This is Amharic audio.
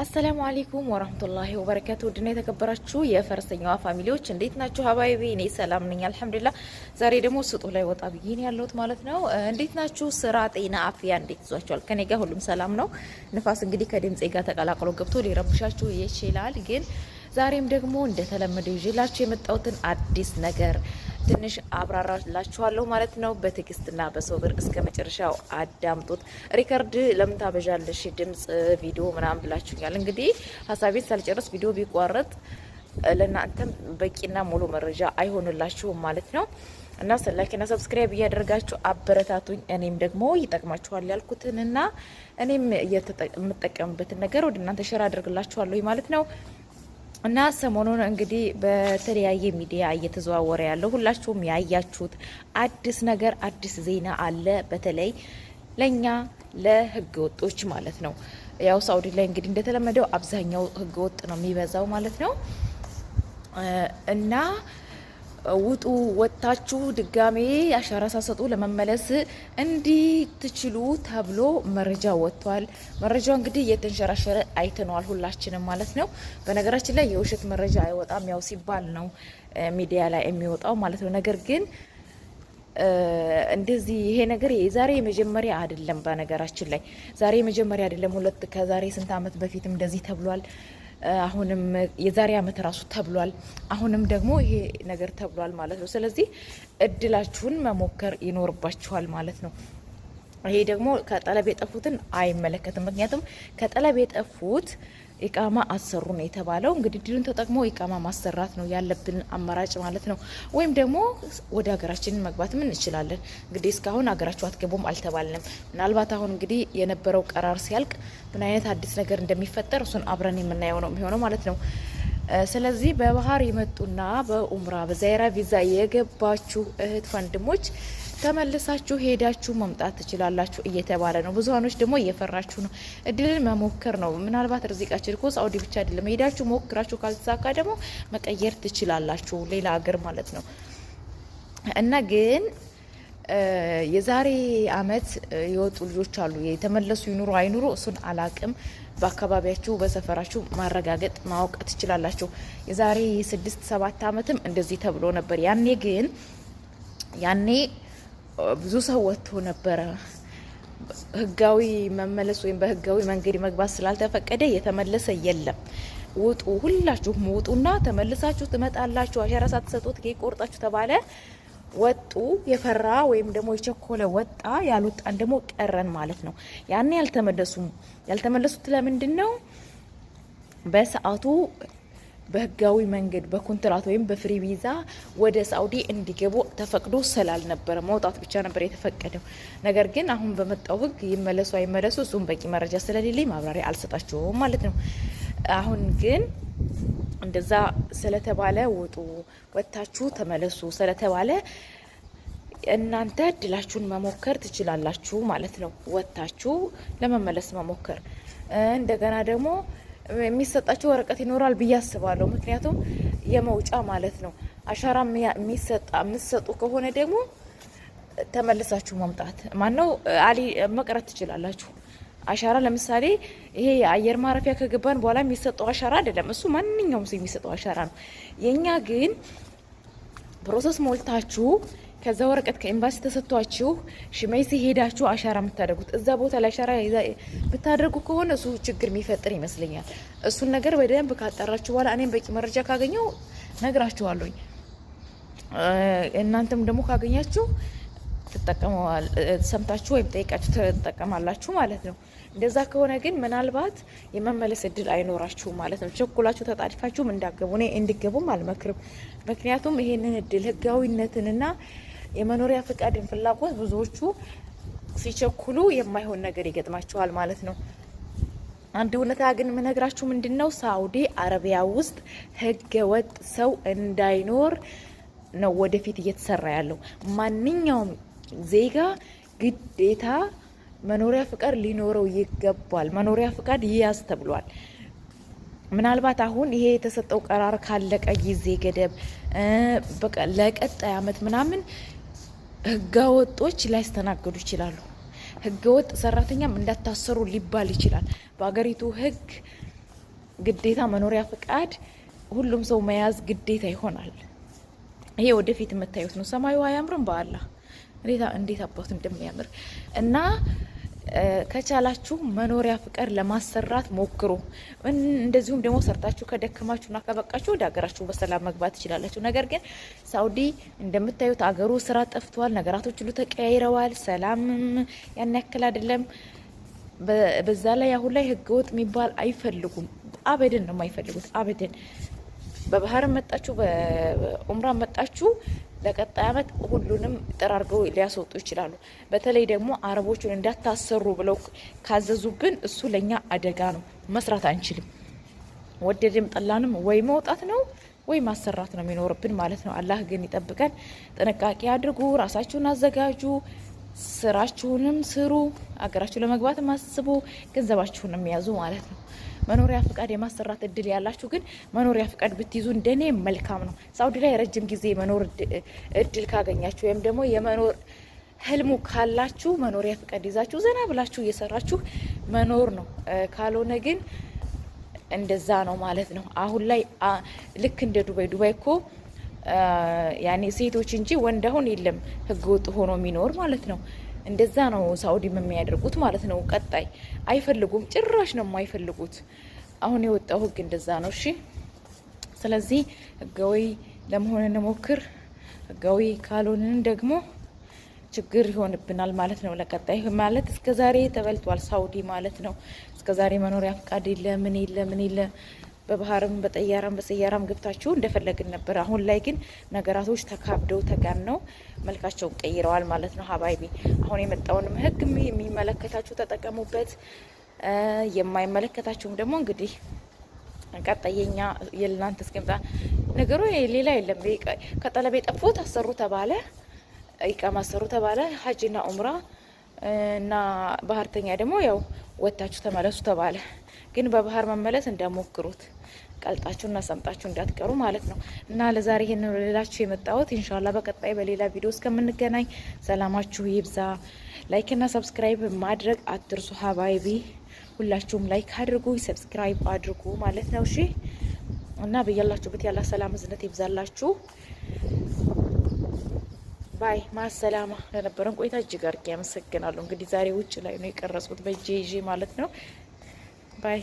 አሰላሙ አለይኩም ወራህመቱላሂ ወበረካቱ። ድና የተከበራችሁ የፈረሰኛዋ ፋሚሊዎች እንዴት ናችሁ? ሀባይቢ እኔ ሰላም ነኝ አልሐምዱሊላህ። ዛሬ ደግሞ ስጡ ላይ ወጣ ብዬ ነው ያለሁት ማለት ነው። እንዴት ናችሁ? ስራ፣ ጤና፣ አፍያ እንዴት ይዟችኋል? ከኔ ጋር ሁሉም ሰላም ነው። ንፋስ እንግዲህ ከድምጼ ጋር ተቀላቅሎ ገብቶ ሊረብሻችሁ ይችላል። ግን ዛሬም ደግሞ እንደተለመደው ይዤላችሁ የመጣሁትን አዲስ ነገር ትንሽ አብራራላችኋለሁ ማለት ነው። በትዕግስትና በሶብር እስከ መጨረሻው አዳምጡት። ሪከርድ ለምን ታበዣለሽ ድምጽ ቪዲዮ ምናምን ብላችሁኛል። እንግዲህ ሀሳቤን ሳልጨርስ ቪዲዮ ቢቋረጥ ለእናንተም በቂና ሙሉ መረጃ አይሆንላችሁም ማለት ነው። እና ላይክና ሰብስክራይብ እያደረጋችሁ አበረታቱኝ። እኔም ደግሞ ይጠቅማችኋል ያልኩትንና እኔም የምጠቀምበትን ነገር ወደ እናንተ ሸር አደርግላችኋለሁ ማለት ነው። እና ሰሞኑን እንግዲህ በተለያየ ሚዲያ እየተዘዋወረ ያለው ሁላችሁም ያያችሁት አዲስ ነገር አዲስ ዜና አለ። በተለይ ለኛ ለህገ ወጦች ማለት ነው። ያው ሳውዲ ላይ እንግዲህ እንደተለመደው አብዛኛው ህገ ወጥ ነው የሚበዛው ማለት ነው። እና ውጡ ወጣችሁ ድጋሜ አሻራ ሳሰጡ ለመመለስ እንዲትችሉ ተብሎ መረጃ ወጥቷል። መረጃው እንግዲህ እየተንሸራሸረ አይተነዋል ሁላችንም ማለት ነው። በነገራችን ላይ የውሸት መረጃ አይወጣም ያው ሲባል ነው ሚዲያ ላይ የሚወጣው ማለት ነው። ነገር ግን እንደዚህ ይሄ ነገር የዛሬ መጀመሪያ አይደለም። በነገራችን ላይ ዛሬ መጀመሪያ አይደለም። ከዛሬ ስንት አመት በፊትም እንደዚህ ተብሏል። አሁንም የዛሬ አመት ራሱ ተብሏል። አሁንም ደግሞ ይሄ ነገር ተብሏል ማለት ነው። ስለዚህ እድላችሁን መሞከር ይኖርባችኋል ማለት ነው። ይሄ ደግሞ ከጠለብ የጠፉትን አይመለከትም። ምክንያቱም ከጠለብ የጠፉት ኢቃማ አሰሩ ነው የተባለው። እንግዲህ ድሉን ተጠቅሞ ኢቃማ ማሰራት ነው ያለብን አማራጭ ማለት ነው። ወይም ደግሞ ወደ ሀገራችን መግባትም እንችላለን። እንግዲህ እስካሁን ሀገራችሁ አትገቡም አልተባልንም። ምናልባት አሁን እንግዲህ የነበረው ቀራር ሲያልቅ ምን አይነት አዲስ ነገር እንደሚፈጠር እሱን አብረን የምናየው ነው የሚሆነው ማለት ነው። ስለዚህ በባህር የመጡና በኡምራ በዛይራ ቪዛ የገባችሁ እህት ወንድሞች ተመልሳችሁ ሄዳችሁ መምጣት ትችላላችሁ እየተባለ ነው። ብዙሃኖች ደግሞ እየፈራችሁ ነው። እድልን መሞከር ነው። ምናልባት ርዚቃችን እኮ ሳውዲ ብቻ አይደለም። ሄዳችሁ ሞክራችሁ ካልተሳካ ደግሞ መቀየር ትችላላችሁ ሌላ ሀገር ማለት ነው። እና ግን የዛሬ አመት የወጡ ልጆች አሉ። የተመለሱ ይኑሩ አይኑሩ እሱን አላቅም። በአካባቢያችሁ በሰፈራችሁ ማረጋገጥ ማወቅ ትችላላችሁ። የዛሬ 6-7 አመትም እንደዚህ ተብሎ ነበር። ያኔ ብዙ ሰው ወጥቶ ነበረ። ህጋዊ መመለስ ወይም በህጋዊ መንገድ መግባት ስላልተፈቀደ የተመለሰ የለም። ውጡ፣ ሁላችሁም ውጡና ተመልሳችሁ ትመጣላችሁ። አሻራ ሳትሰጡት ኬክ ቆርጣችሁ ተባለ። ወጡ። የፈራ ወይም ደግሞ የቸኮለ ወጣ፣ ያልወጣን ደግሞ ቀረን ማለት ነው። ያኔ ያልተመለሱት ለምንድን ነው? በሰዓቱ በህጋዊ መንገድ በኮንትራት ወይም በፍሪ ቪዛ ወደ ሳኡዲ እንዲገቡ ተፈቅዶ ስላልነበረ መውጣት ብቻ ነበር የተፈቀደው። ነገር ግን አሁን በመጣው ህግ ይመለሱ አይመለሱ እሱም በቂ መረጃ ስለሌለኝ ማብራሪያ አልሰጣችሁም ማለት ነው። አሁን ግን እንደዛ ስለተባለ ውጡ ወጣችሁ ተመለሱ ስለተባለ እናንተ እድላችሁን መሞከር ትችላላችሁ ማለት ነው። ወጣችሁ ለመመለስ መሞከር እንደገና ደግሞ የሚሰጣቸው ወረቀት ይኖራል ብዬ አስባለሁ። ምክንያቱም የመውጫ ማለት ነው አሻራ የሚሰጡ ከሆነ ደግሞ ተመልሳችሁ መምጣት ማነው አሊ መቅረት ትችላላችሁ። አሻራ ለምሳሌ ይሄ የአየር ማረፊያ ከገባን በኋላ የሚሰጠው አሻራ አይደለም። እሱ ማንኛውም ሰው የሚሰጠው አሻራ ነው። የኛ ግን ፕሮሰስ ሞልታችሁ ከዛ ወረቀት ከኤምባሲ ተሰጥቷችሁ ሽመይስ ሄዳችሁ አሻራ የምታደርጉት እዛ ቦታ ላይ አሻራ ብታደርጉ ከሆነ እሱ ችግር የሚፈጥር ይመስለኛል። እሱን ነገር በደንብ ካጣራችሁ በኋላ እኔም በቂ መረጃ ካገኘው ነግራችኋለሁ። እናንተም ደግሞ ካገኛችሁ ሰምታችሁ ወይም ጠይቃችሁ ትጠቀማላችሁ ማለት ነው። እንደዛ ከሆነ ግን ምናልባት የመመለስ እድል አይኖራችሁም ማለት ነው። ቸኩላችሁ ተጣድፋችሁም እንዳገቡ እኔ እንዲገቡም አልመክርም። ምክንያቱም ይሄንን እድል ህጋዊነትንና የመኖሪያ ፍቃድን ፍላጎት ብዙዎቹ ሲቸኩሉ የማይሆን ነገር ይገጥማቸዋል ማለት ነው። አንድ እውነታ ግን የምነግራችሁ ምንድነው ሳኡዲ አረቢያ ውስጥ ህገ ወጥ ሰው እንዳይኖር ነው ወደፊት እየተሰራ ያለው። ማንኛውም ዜጋ ግዴታ መኖሪያ ፍቃድ ሊኖረው ይገባል። መኖሪያ ፍቃድ ይያዝ ተብሏል። ምናልባት አሁን ይሄ የተሰጠው ቀራር ካለቀ ጊዜ ገደብ በቃ ለቀጣይ አመት ምናምን ህገወጦች ላይስተናገዱ ይችላሉ። ህገወጥ ሰራተኛም እንዳታሰሩ ሊባል ይችላል። በአገሪቱ ህግ ግዴታ መኖሪያ ፍቃድ ሁሉም ሰው መያዝ ግዴታ ይሆናል። ይሄ ወደፊት የምታዩት ነው። ሰማዩ አያምርም? በአላህ እንዴት አባቱ እንደሚያምር እና ከቻላችሁ መኖሪያ ፍቃድ ለማሰራት ሞክሩ። እንደዚሁም ደግሞ ሰርታችሁ ከደከማችሁና ከበቃችሁ ወደ ሀገራችሁ በሰላም መግባት ትችላላችሁ። ነገር ግን ሳውዲ እንደምታዩት አገሩ ስራ ጠፍቷል። ነገራቶች ሁሉ ተቀያይረዋል። ሰላም ያን ያክል አይደለም። በዛ ላይ አሁን ላይ ህገወጥ የሚባል አይፈልጉም። አበድን ነው የማይፈልጉት። አበድን በባህር መጣችሁ በኡምራ መጣችሁ ለቀጣይ አመት ሁሉንም ጠራርገው ሊያስወጡ ይችላሉ። በተለይ ደግሞ አረቦቹን እንዳታሰሩ ብለው ካዘዙብን እሱ ለኛ አደጋ ነው። መስራት አንችልም። ወደድም ጠላንም ወይ መውጣት ነው ወይ ማሰራት ነው የሚኖርብን ማለት ነው። አላህ ግን ይጠብቀን። ጥንቃቄ አድርጉ። ራሳችሁን አዘጋጁ። ስራችሁንም ስሩ። አገራችሁ ለመግባት ማስቡ። ገንዘባችሁንም ያዙ ማለት ነው። መኖሪያ ፍቃድ የማሰራት እድል ያላችሁ ግን መኖሪያ ፍቃድ ብትይዙ እንደኔ መልካም ነው። ሳውዲ ላይ ረጅም ጊዜ መኖር እድል ካገኛችሁ ወይም ደግሞ የመኖር ህልሙ ካላችሁ መኖሪያ ፍቃድ ይዛችሁ ዘና ብላችሁ እየሰራችሁ መኖር ነው። ካልሆነ ግን እንደዛ ነው ማለት ነው። አሁን ላይ ልክ እንደ ዱባይ እኮ ያኔ ሴቶች እንጂ ወንድ አሁን የለም ህገወጥ ሆኖ የሚኖር ማለት ነው። እንደዛ ነው ሳውዲም የሚያደርጉት ማለት ነው። ቀጣይ አይፈልጉም፣ ጭራሽ ነው የማይፈልጉት። አሁን የወጣው ህግ እንደዛ ነው። እሺ፣ ስለዚህ ህጋዊ ለመሆን እንሞክር። ህጋዊ ካልሆንን ደግሞ ችግር ይሆንብናል ማለት ነው። ለቀጣይ ማለት እስከዛሬ ተበልቷል ሳውዲ ማለት ነው። እስከዛሬ መኖሪያ ፍቃድ የለ ምን የለ በባህርም በሰያራም ገብታችሁ እንደፈለግን ነበር። አሁን ላይ ግን ነገራቶች ተካብደው ተጋነው መልካቸውን ቀይረዋል ማለት ነው። ሀባይቢ አሁን የመጣውንም ህግ የሚመለከታችሁ ተጠቀሙበት፣ የማይመለከታችሁም ደግሞ እንግዲህ ቀጣየኛ የልናንተ እስከምጣ ነገሩ ሌላ የለም። ከጠለብ የጠፉት አሰሩ ተባለ፣ ኢቃማ አሰሩ ተባለ። ሀጅና ኡምራ እና ባህርተኛ ደግሞ ያው ወታችሁ ተመለሱ ተባለ። ግን በባህር መመለስ እንዳሞክሩት ቀልጣችሁና ሰምጣችሁ እንዳትቀሩ ማለት ነው። እና ለዛሬ ይሄንን ልላችሁ የመጣሁት ኢንሻአላህ በቀጣይ በሌላ ቪዲዮ እስከምንገናኝ ሰላማችሁ ይብዛ። ላይክ እና ሰብስክራይብ ማድረግ አትርሱ ሀባይቢ። ሁላችሁም ላይክ አድርጉ፣ ሰብስክራይብ አድርጉ ማለት ነው። እሺ። እና በያላችሁበት ያላ ሰላም እዝነት ይብዛላችሁ። ባይ ማሰላማ። ለነበረን ቆይታ እጅግ አድርጌ አመሰግናለሁ። እንግዲህ ዛሬ ውጭ ላይ ነው የቀረጽኩት በእጄ ይዤ ማለት ነው። ባይ